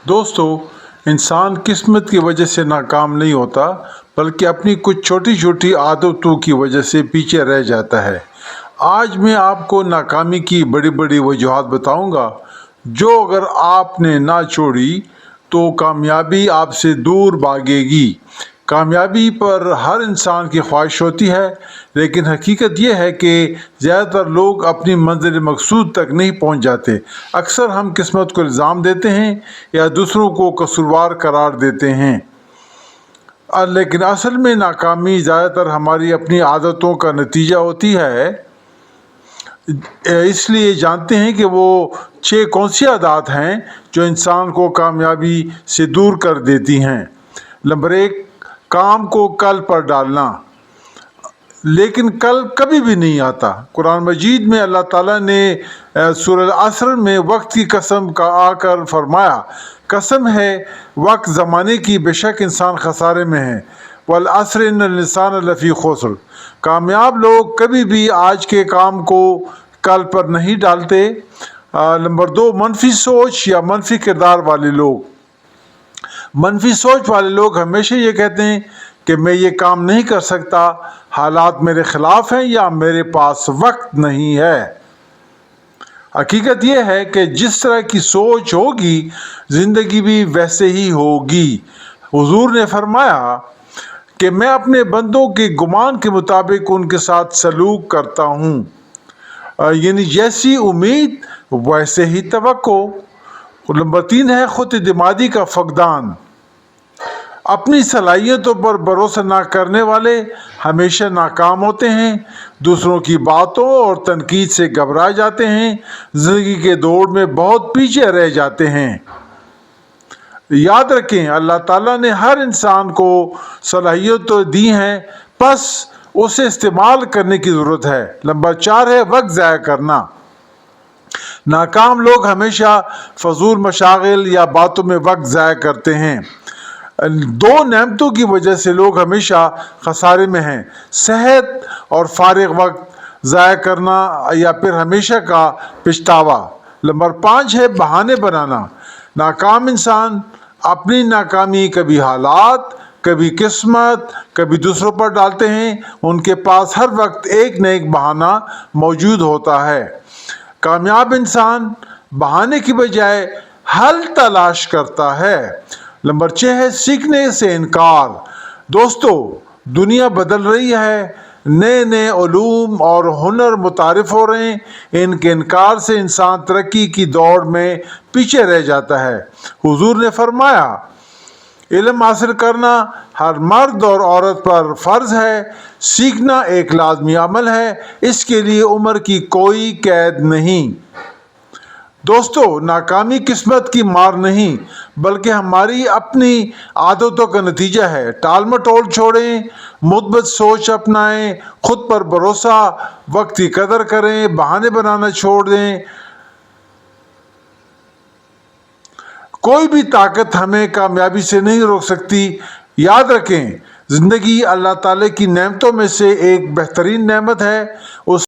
دوستو، انسان قسمت کی وجہ سے ناکام نہیں ہوتا بلکہ اپنی کچھ چھوٹی چھوٹی عادتوں کی وجہ سے پیچھے رہ جاتا ہے۔ آج میں آپ کو ناکامی کی بڑی بڑی وجوہات بتاؤں گا جو اگر آپ نے نہ چھوڑی تو کامیابی آپ سے دور بھاگے گی۔ کامیابی پر ہر انسان کی خواہش ہوتی ہے، لیکن حقیقت یہ ہے کہ زیادہ تر لوگ اپنی منزل مقصود تک نہیں پہنچ جاتے۔ اکثر ہم قسمت کو الزام دیتے ہیں یا دوسروں کو قصوروار قرار دیتے ہیں، لیکن اصل میں ناکامی زیادہ تر ہماری اپنی عادتوں کا نتیجہ ہوتی ہے۔ اس لیے جانتے ہیں کہ وہ 6 کون سی عادات ہیں جو انسان کو کامیابی سے دور کر دیتی ہیں۔ نمبر 1، کام کو کل پر ڈالنا، لیکن کل کبھی بھی نہیں آتا۔ قرآن مجید میں اللہ تعالیٰ نے سورہ العصر میں وقت کی قسم آ کر فرمایا، قسم ہے وقت زمانے کی، بے شک انسان خسارے میں ہے۔ والعصر ان الانسان لفی خسر۔ کامیاب لوگ کبھی بھی آج کے کام کو کل پر نہیں ڈالتے۔ نمبر 2، منفی سوچ یا منفی کردار والے لوگ۔ منفی سوچ والے لوگ ہمیشہ یہ کہتے ہیں کہ میں یہ کام نہیں کر سکتا، حالات میرے خلاف ہیں یا میرے پاس وقت نہیں ہے۔ حقیقت یہ ہے کہ جس طرح کی سوچ ہوگی زندگی بھی ویسے ہی ہوگی۔ حضور نے فرمایا کہ میں اپنے بندوں کے گمان کے مطابق ان کے ساتھ سلوک کرتا ہوں، یعنی جیسی امید ویسے ہی توقع۔ نمبر 3 ہے خود اعتمادی کا فقدان۔ اپنی صلاحیتوں پر بھروسہ نہ کرنے والے ہمیشہ ناکام ہوتے ہیں، دوسروں کی باتوں اور تنقید سے گھبرا جاتے ہیں، زندگی کے دوڑ میں بہت پیچھے رہ جاتے ہیں۔ یاد رکھیں، اللہ تعالیٰ نے ہر انسان کو صلاحیتیں دی ہیں، بس اسے استعمال کرنے کی ضرورت ہے۔ نمبر 4 ہے وقت ضائع کرنا۔ ناکام لوگ ہمیشہ فضول مشاغل یا باتوں میں وقت ضائع کرتے ہیں۔ 2 نعمتوں کی وجہ سے لوگ ہمیشہ خسارے میں ہیں: صحت اور فارغ وقت ضائع کرنا یا پھر ہمیشہ کا پچھتاوا۔ نمبر 5 ہے بہانے بنانا۔ ناکام انسان اپنی ناکامی کبھی حالات، کبھی قسمت، کبھی دوسروں پر ڈالتے ہیں۔ ان کے پاس ہر وقت ایک نہ ایک بہانہ موجود ہوتا ہے۔ کامیاب انسان بہانے کی بجائے حل تلاش کرتا ہے۔ نمبر 6 ہے سیکھنے سے انکار۔ دوستو، دنیا بدل رہی ہے، نئے نئے علوم اور ہنر متعارف ہو رہے ہیں، ان کے انکار سے انسان ترقی کی دوڑ میں پیچھے رہ جاتا ہے۔ حضور نے فرمایا، علم حاصل کرنا ہر مرد اور عورت پر فرض ہے، سیکھنا ایک لازمی عمل ہے، اس کے لیے عمر کی کوئی قید نہیں۔ دوستو، ناکامی قسمت کی مار نہیں بلکہ ہماری اپنی عادتوں کا نتیجہ ہے۔ ٹال مٹول چھوڑیں، مثبت سوچ اپنائیں، خود پر بھروسہ، وقت کی قدر کریں، بہانے بنانا چھوڑ دیں۔ کوئی بھی طاقت ہمیں کامیابی سے نہیں روک سکتی۔ یاد رکھیں، زندگی اللہ تعالیٰ کی نعمتوں میں سے ایک بہترین نعمت ہے۔ اس